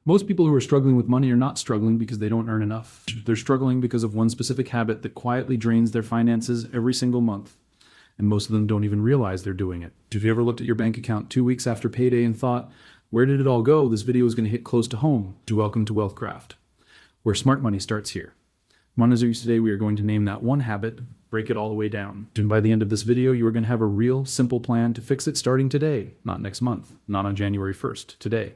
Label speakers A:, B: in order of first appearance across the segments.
A: Most people who are struggling with money are not struggling because they don't earn enough. They're struggling because of one specific habit that quietly drains their finances every single month. And most of them don't even realize they're doing it. Have you ever looked at your bank account 2 weeks after payday and thought, where did it all go? This video is going to hit close to home. Welcome to WealthCraft, where smart money starts here. Monazers, today we are going to name that one habit, break it all the way down. And by the end of this video, you are going to have a real, simple plan to fix it starting today, not next month, not on January 1st, today.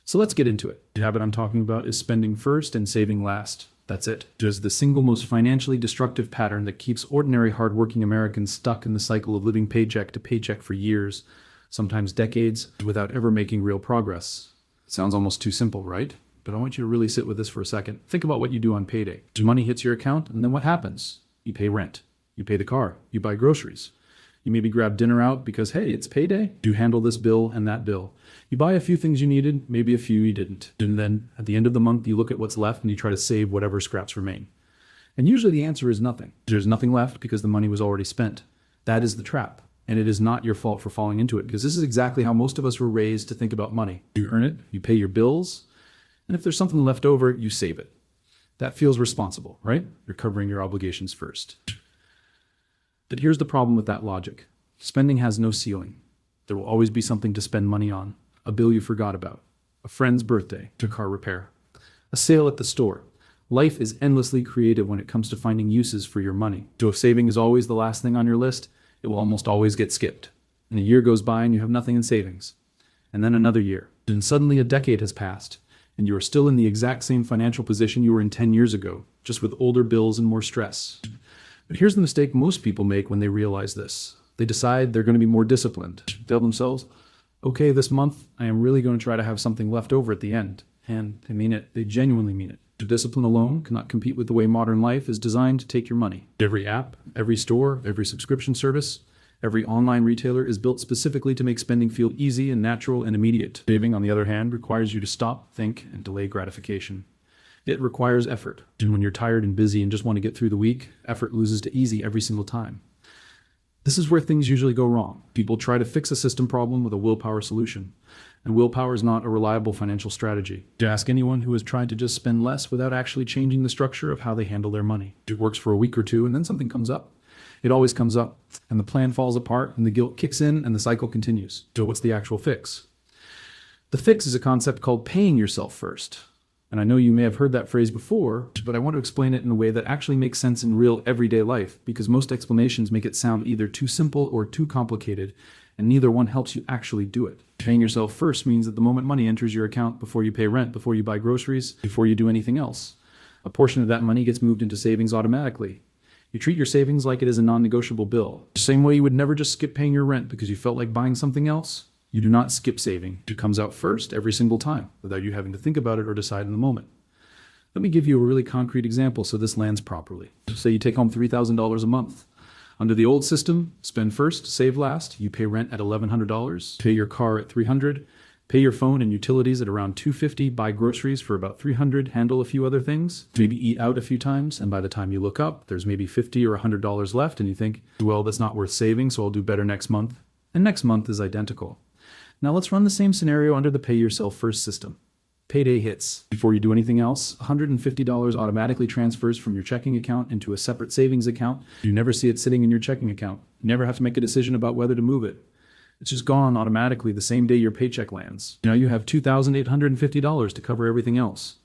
A: So let's get into it. The habit I'm talking about is spending first and saving last. That's it. It is the single most financially destructive pattern that keeps ordinary hardworking Americans stuck in the cycle of living paycheck to paycheck for years, sometimes decades, without ever making real progress. It sounds almost too simple, right? But I want you to really sit with this for a second. Think about what you do on payday. Money hits your account, and then what happens? You pay rent. You pay the car. You buy groceries. You maybe grab dinner out because, hey, it's payday. You handle this bill and that bill. You buy a few things you needed, maybe a few you didn't. And then at the end of the month, you look at what's left and you try to save whatever scraps remain. And usually the answer is nothing. There's nothing left because the money was already spent. That is the trap. And it is not your fault for falling into it, because this is exactly how most of us were raised to think about money. You earn it, you pay your bills, and if there's something left over, you save it. That feels responsible, right? You're covering your obligations first. But here's the problem with that logic. Spending has no ceiling. There will always be something to spend money on. A bill you forgot about. A friend's birthday. A car repair. A sale at the store. Life is endlessly creative when it comes to finding uses for your money. So if saving is always the last thing on your list, it will almost always get skipped. And a year goes by and you have nothing in savings. And then another year. And suddenly a decade has passed. And you are still in the exact same financial position you were in 10 years ago, just with older bills and more stress. But here's the mistake most people make when they realize this. They decide they're going to be more disciplined. They tell themselves, okay, this month I am really going to try to have something left over at the end. And they mean it. They genuinely mean it. The discipline alone cannot compete with the way modern life is designed to take your money. Every app, every store, every subscription service, every online retailer is built specifically to make spending feel easy and natural and immediate. Saving, on the other hand, requires you to stop, think, and delay gratification. It requires effort. And when you're tired and busy and just want to get through the week, effort loses to easy every single time. This is where things usually go wrong. People try to fix a system problem with a willpower solution. And willpower is not a reliable financial strategy. To ask anyone who has tried to just spend less without actually changing the structure of how they handle their money. It works for a week or two and then something comes up. It always comes up. And the plan falls apart and the guilt kicks in and the cycle continues. So what's the actual fix? The fix is a concept called paying yourself first. And I know you may have heard that phrase before, but I want to explain it in a way that actually makes sense in real everyday life, because most explanations make it sound either too simple or too complicated, and neither one helps you actually do it. Paying yourself first means that the moment money enters your account, before you pay rent, before you buy groceries, before you do anything else, a portion of that money gets moved into savings automatically. You treat your savings like it is a non-negotiable bill. The same way you would never just skip paying your rent because you felt like buying something else. You do not skip saving. It comes out first every single time, without you having to think about it or decide in the moment. Let me give you a really concrete example so this lands properly. Say you take home $3,000 a month. Under the old system, spend first, save last. You pay rent at $1,100, pay your car at $300, pay your phone and utilities at around $250, buy groceries for about $300, handle a few other things, maybe eat out a few times, and by the time you look up, there's maybe $50 or $100 left, and you think, well, that's not worth saving, so I'll do better next month. And next month is identical. Now let's run the same scenario under the pay yourself first system. Payday hits. Before you do anything else, $150 automatically transfers from your checking account into a separate savings account. You never see it sitting in your checking account. You never have to make a decision about whether to move it. It's just gone automatically the same day your paycheck lands. Now you have $2,850 to cover everything else.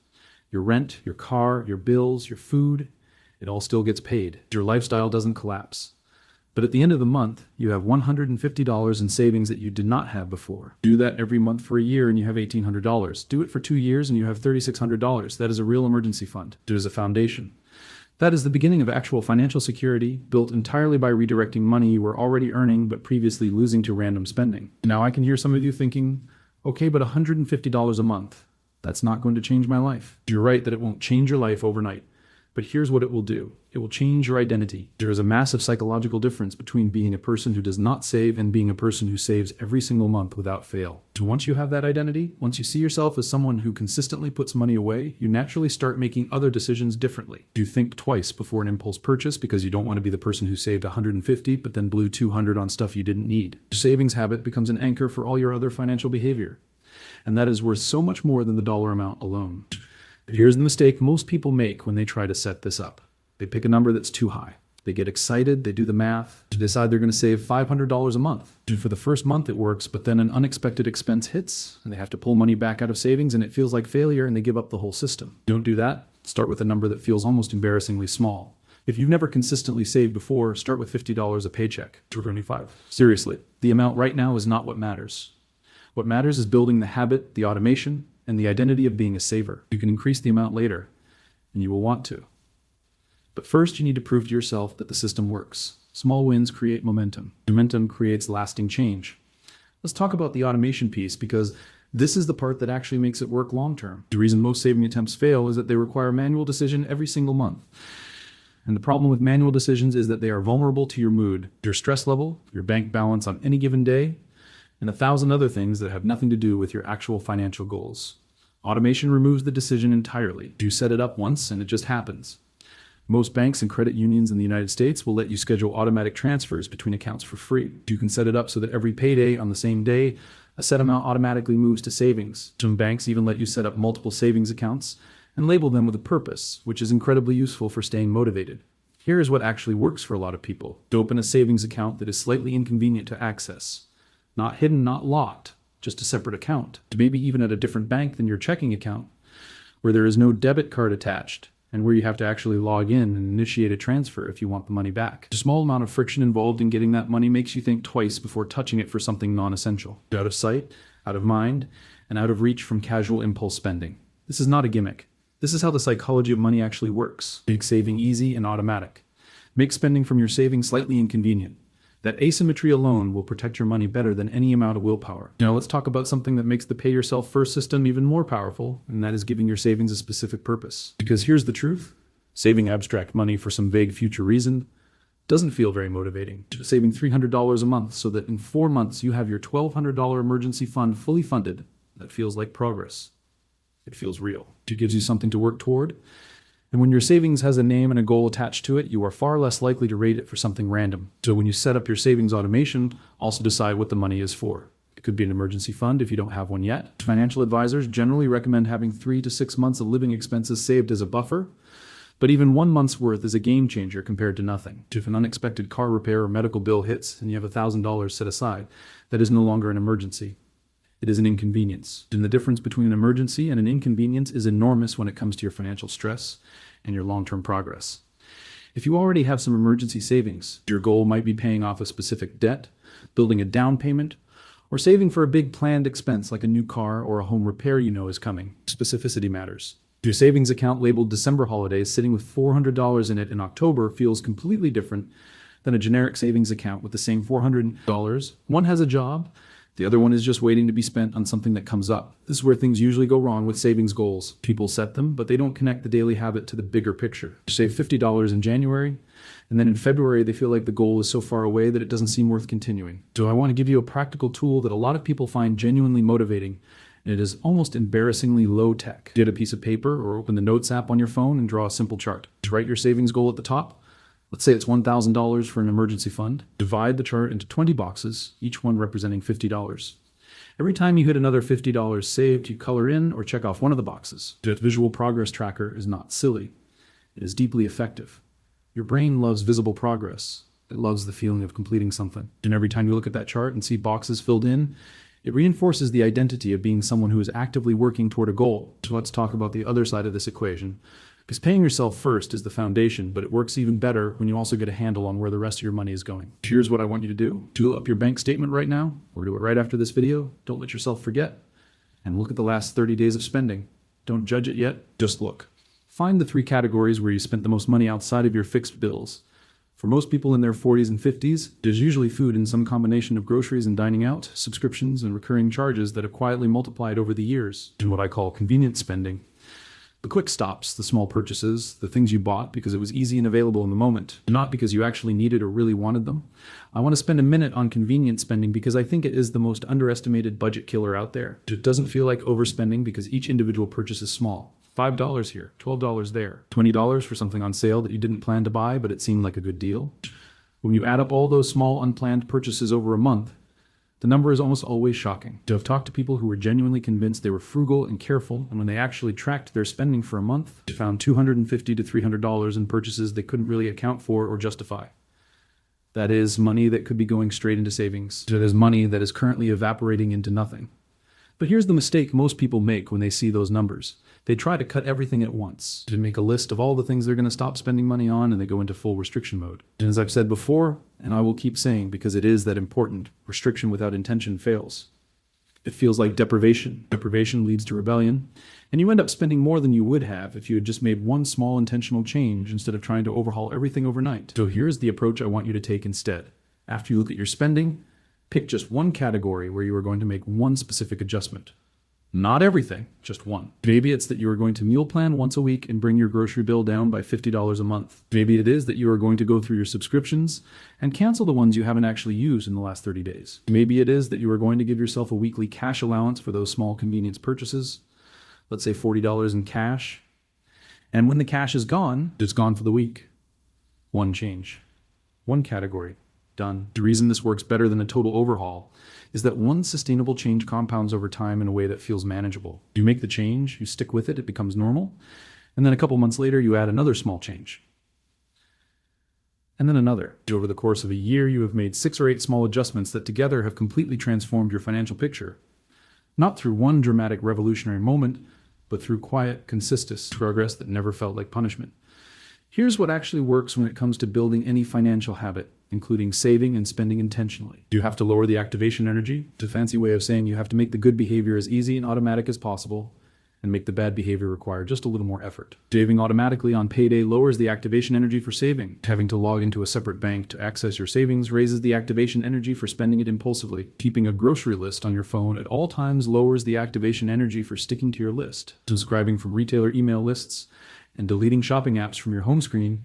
A: Your rent, your car, your bills, your food, it all still gets paid. Your lifestyle doesn't collapse. But at the end of the month, you have $150 in savings that you did not have before. Do that every month for a year and you have $1,800. Do it for 2 years and you have $3,600. That is a real emergency fund. It is a foundation. That is the beginning of actual financial security, built entirely by redirecting money you were already earning but previously losing to random spending. Now I can hear some of you thinking, okay, but $150 a month, that's not going to change my life. You're right that it won't change your life overnight. But here's what it will do. It will change your identity. There is a massive psychological difference between being a person who does not save and being a person who saves every single month without fail. So once you have that identity, once you see yourself as someone who consistently puts money away, you naturally start making other decisions differently. You think twice before an impulse purchase because you don't want to be the person who saved $150 but then blew $200 on stuff you didn't need. Your savings habit becomes an anchor for all your other financial behavior. and that is worth so much more than the dollar amount alone. But here's the mistake most people make when they try to set this up. They pick a number that's too high. They get excited, they do the math, to decide they're going to save $500 a month. For the first month it works, but then an unexpected expense hits, and they have to pull money back out of savings, and it feels like failure, and they give up the whole system. Don't do that. Start with a number that feels almost embarrassingly small. If you've never consistently saved before, start with $50 a paycheck, $225. Seriously, the amount right now is not what matters. What matters is building the habit, the automation, and the identity of being a saver. You can increase the amount later, and you will want to. But first, you need to prove to yourself that the system works. Small wins create momentum. Momentum creates lasting change. Let's talk about the automation piece, because this is the part that actually makes it work long-term. The reason most saving attempts fail is that they require manual decision every single month. And the problem with manual decisions is that they are vulnerable to your mood, your stress level, your bank balance on any given day, and 1,000 other things that have nothing to do with your actual financial goals. Automation removes the decision entirely. You set it up once and it just happens. Most banks and credit unions in the United States will let you schedule automatic transfers between accounts for free. You can set it up so that every payday on the same day, a set amount automatically moves to savings. Some banks even let you set up multiple savings accounts and label them with a purpose, which is incredibly useful for staying motivated. Here is what actually works for a lot of people. To open a savings account that is slightly inconvenient to access. Not hidden, not locked, just a separate account. Maybe even at a different bank than your checking account, where there is no debit card attached, and where you have to actually log in and initiate a transfer if you want the money back. A small amount of friction involved in getting that money makes you think twice before touching it for something non-essential. Out of sight, out of mind, and out of reach from casual impulse spending. This is not a gimmick. This is how the psychology of money actually works. Make saving easy and automatic. Make spending from your savings slightly inconvenient. That asymmetry alone will protect your money better than any amount of willpower. Now let's talk about something that makes the pay yourself first system even more powerful, and that is giving your savings a specific purpose. Because here's the truth. Saving abstract money for some vague future reason doesn't feel very motivating. Saving $300 a month so that in 4 months you have your $1,200 emergency fund fully funded, that feels like progress. It feels real. It gives you something to work toward. And when your savings has a name and a goal attached to it, you are far less likely to rate it for something random. So when you set up your savings automation, also decide what the money is for. It could be an emergency fund if you don't have one yet. Financial advisors generally recommend having 3 to 6 months of living expenses saved as a buffer, but even 1 month's worth is a game changer compared to nothing. If an unexpected car repair or medical bill hits and you have $1,000 set aside, that is no longer an emergency. It is an inconvenience. And the difference between an emergency and an inconvenience is enormous when it comes to your financial stress and your long-term progress. If you already have some emergency savings, your goal might be paying off a specific debt, building a down payment, or saving for a big planned expense like a new car or a home repair you know is coming. Specificity matters. Your savings account labeled December holidays sitting with $400 in it in October feels completely different than a generic savings account with the same $400. One has a job, the other one is just waiting to be spent on something that comes up. This is where things usually go wrong with savings goals. People set them, but they don't connect the daily habit to the bigger picture. Save $50 in January, and then in February they feel like the goal is so far away that it doesn't seem worth continuing. So I want to give you a practical tool that a lot of people find genuinely motivating, and it is almost embarrassingly low tech. Get a piece of paper or open the Notes app on your phone and draw a simple chart. Just write your savings goal at the top. Let's say it's $1,000 for an emergency fund. Divide the chart into 20 boxes, each one representing $50. Every time you hit another $50 saved, you color in or check off one of the boxes. That visual progress tracker is not silly. It is deeply effective. Your brain loves visible progress. It loves the feeling of completing something. And every time you look at that chart and see boxes filled in, it reinforces the identity of being someone who is actively working toward a goal. So let's talk about the other side of this equation. Because paying yourself first is the foundation, but it works even better when you also get a handle on where the rest of your money is going. Here's what I want you to do. Tool up your bank statement right now, or do it right after this video. Don't let yourself forget. And look at the last 30 days of spending. Don't judge it yet, just look. Find the 3 categories where you spent the most money outside of your fixed bills. For most people in their 40s and 50s, there's usually food in some combination of groceries and dining out, subscriptions, and recurring charges that have quietly multiplied over the years, in what I call convenience spending. The quick stops, the small purchases, the things you bought because it was easy and available in the moment, not because you actually needed or really wanted them. I want to spend a minute on convenience spending because I think it is the most underestimated budget killer out there. It doesn't feel like overspending because each individual purchase is small. $5 here, $12 there, $20 for something on sale that you didn't plan to buy but it seemed like a good deal. When you add up all those small unplanned purchases over a month, The number is almost always shocking. To have talked to people who were genuinely convinced they were frugal and careful, and when they actually tracked their spending for a month, they found $250 to $300 in purchases they couldn't really account for or justify. That is money that could be going straight into savings. That is money that is currently evaporating into nothing. But here's the mistake most people make when they see those numbers. They try to cut everything at once, to make a list of all the things they're going to stop spending money on, and they go into full restriction mode. And as I've said before, and I will keep saying because it is that important, restriction without intention fails. It feels like deprivation. Deprivation leads to rebellion, and you end up spending more than you would have if you had just made one small intentional change instead of trying to overhaul everything overnight. So here's the approach I want you to take instead. After you look at your spending, pick just one category where you are going to make one specific adjustment. Not everything, just one. Maybe it's that you are going to meal plan once a week and bring your grocery bill down by $50 a month. Maybe it is that you are going to go through your subscriptions and cancel the ones you haven't actually used in the last 30 days. Maybe it is that you are going to give yourself a weekly cash allowance for those small convenience purchases. Let's say $40 in cash. And when the cash is gone, it's gone for the week. One change. One category. Done. The reason this works better than a total overhaul is that one sustainable change compounds over time in a way that feels manageable. You make the change, you stick with it, it becomes normal, and then a couple months later you add another small change. And then another. Over the course of a year, you have made 6 or 8 small adjustments that together have completely transformed your financial picture. Not through one dramatic revolutionary moment, but through quiet, consistent progress that never felt like punishment. Here's what actually works when it comes to building any financial habit, including saving and spending intentionally. You have to lower the activation energy. It's a fancy way of saying you have to make the good behavior as easy and automatic as possible and make the bad behavior require just a little more effort. Saving automatically on payday lowers the activation energy for saving. Having to log into a separate bank to access your savings raises the activation energy for spending it impulsively. Keeping a grocery list on your phone at all times lowers the activation energy for sticking to your list. Subscribing from retailer email lists and deleting shopping apps from your home screen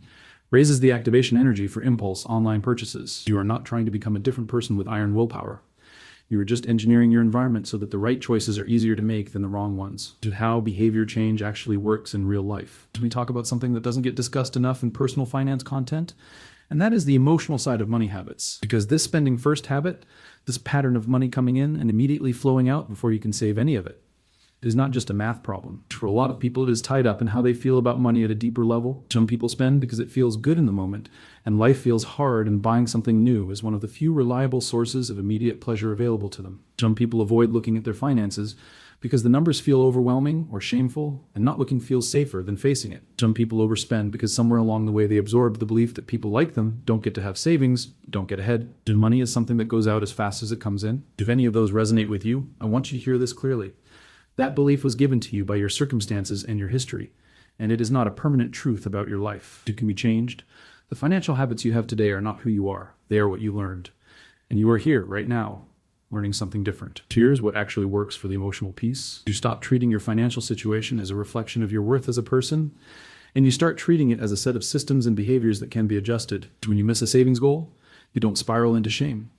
A: raises the activation energy for impulse online purchases. You are not trying to become a different person with iron willpower. You are just engineering your environment so that the right choices are easier to make than the wrong ones. To how behavior change actually works in real life. We talk about something that doesn't get discussed enough in personal finance content, and that is the emotional side of money habits. Because this spending first habit, this pattern of money coming in and immediately flowing out before you can save any of it, is not just a math problem. For a lot of people, it is tied up in how they feel about money at a deeper level. Some people spend because it feels good in the moment, and life feels hard, and buying something new is one of the few reliable sources of immediate pleasure available to them. Some people avoid looking at their finances because the numbers feel overwhelming or shameful, and not looking feels safer than facing it. Some people overspend because somewhere along the way they absorb the belief that people like them don't get to have savings, don't get ahead. And money is something that goes out as fast as it comes in. If any of those resonate with you, I want you to hear this clearly. That belief was given to you by your circumstances and your history, and it is not a permanent truth about your life. It can be changed. The financial habits you have today are not who you are. They are what you learned. And you are here right now, learning something different. Here's what actually works for the emotional piece. You stop treating your financial situation as a reflection of your worth as a person, and you start treating it as a set of systems and behaviors that can be adjusted. When you miss a savings goal, you don't spiral into shame.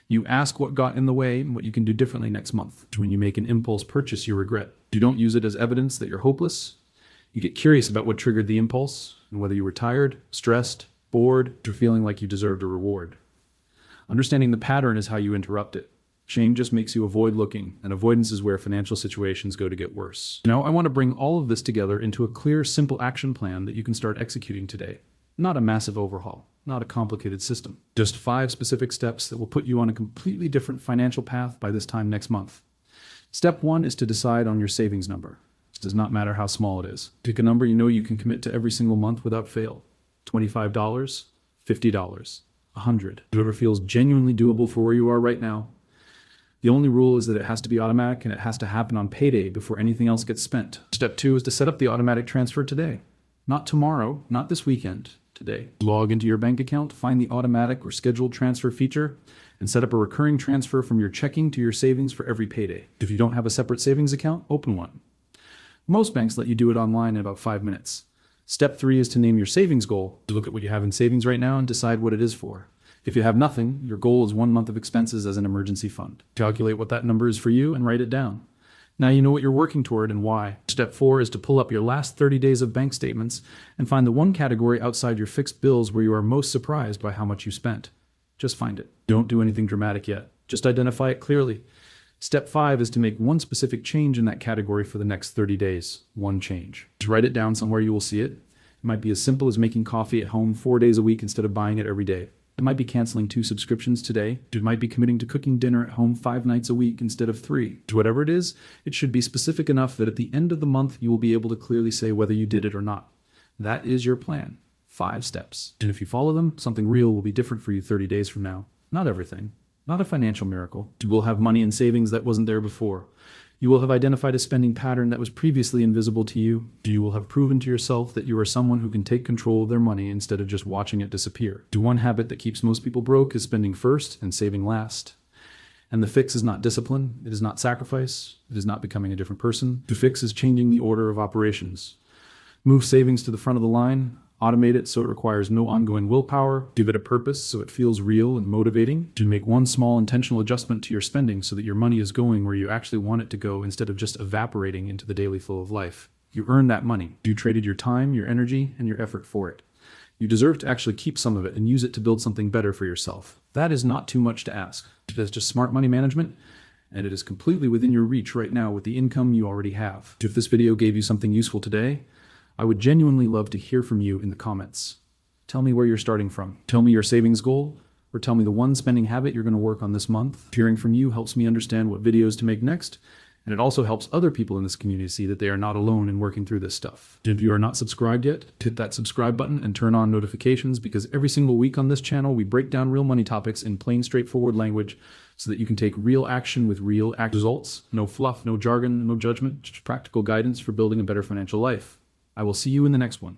A: You ask what got in the way and what you can do differently next month. When you make an impulse purchase you regret, you don't use it as evidence that you're hopeless. You get curious about what triggered the impulse and whether you were tired, stressed, bored, or feeling like you deserved a reward. Understanding the pattern is how you interrupt it. Shame just makes you avoid looking, and avoidance is where financial situations go to get worse. Now, I want to bring all of this together into a clear, simple action plan that you can start executing today. Not a massive overhaul, not a complicated system. Just 5 specific steps that will put you on a completely different financial path by this time next month. Step 1 is to decide on your savings number. It does not matter how small it is. Pick a number you know you can commit to every single month without fail. $25, $50, $100. Whatever feels genuinely doable for where you are right now. The only rule is that it has to be automatic and it has to happen on payday before anything else gets spent. Step 2 is to set up the automatic transfer today. Not tomorrow, not this weekend. Today. Log into your bank account, find the automatic or scheduled transfer feature, and set up a recurring transfer from your checking to your savings for every payday. If you don't have a separate savings account, open one. Most banks let you do it online in about 5 minutes. Step 3 is to name your savings goal. To look at what you have in savings right now and decide what it is for. If you have nothing, your goal is 1 month of expenses as an emergency fund. Calculate what that number is for you and write it down. Now you know what you're working toward and why. Step 4 is to pull up your last 30 days of bank statements and find the one category outside your fixed bills where you are most surprised by how much you spent. Just find it. Don't do anything dramatic yet. Just identify it clearly. Step 5 is to make one specific change in that category for the next 30 days. One change. Just write it down somewhere you will see it. It might be as simple as making coffee at home 4 days a week instead of buying it every day. It might be canceling 2 subscriptions today. It might be committing to cooking dinner at home 5 nights a week instead of 3. Whatever it is, it should be specific enough that at the end of the month, you will be able to clearly say whether you did it or not. That is your plan. 5 steps. And if you follow them, something real will be different for you 30 days from now. Not everything. Not a financial miracle. You will have money in savings that wasn't there before. You will have identified a spending pattern that was previously invisible to you. You will have proven to yourself that you are someone who can take control of their money instead of just watching it disappear. One habit that keeps most people broke is spending first and saving last. And the fix is not discipline. It is not sacrifice. It is not becoming a different person. The fix is changing the order of operations. Move savings to the front of the line. Automate it so it requires no ongoing willpower. Give it a purpose so it feels real and motivating. To make one small intentional adjustment to your spending so that your money is going where you actually want it to go instead of just evaporating into the daily flow of life. You earned that money. You traded your time, your energy, and your effort for it. You deserve to actually keep some of it and use it to build something better for yourself. That is not too much to ask. It is just smart money management, and it is completely within your reach right now with the income you already have. If this video gave you something useful today, I would genuinely love to hear from you in the comments. Tell me where you're starting from. Tell me your savings goal, or tell me the one spending habit you're going to work on this month. Hearing from you helps me understand what videos to make next, and it also helps other people in this community see that they are not alone in working through this stuff. If you are not subscribed yet, hit that subscribe button and turn on notifications, because every single week on this channel, we break down real money topics in plain, straightforward language so that you can take real action with real results. No fluff, no jargon, no judgment, just practical guidance for building a better financial life. I will see you in the next one.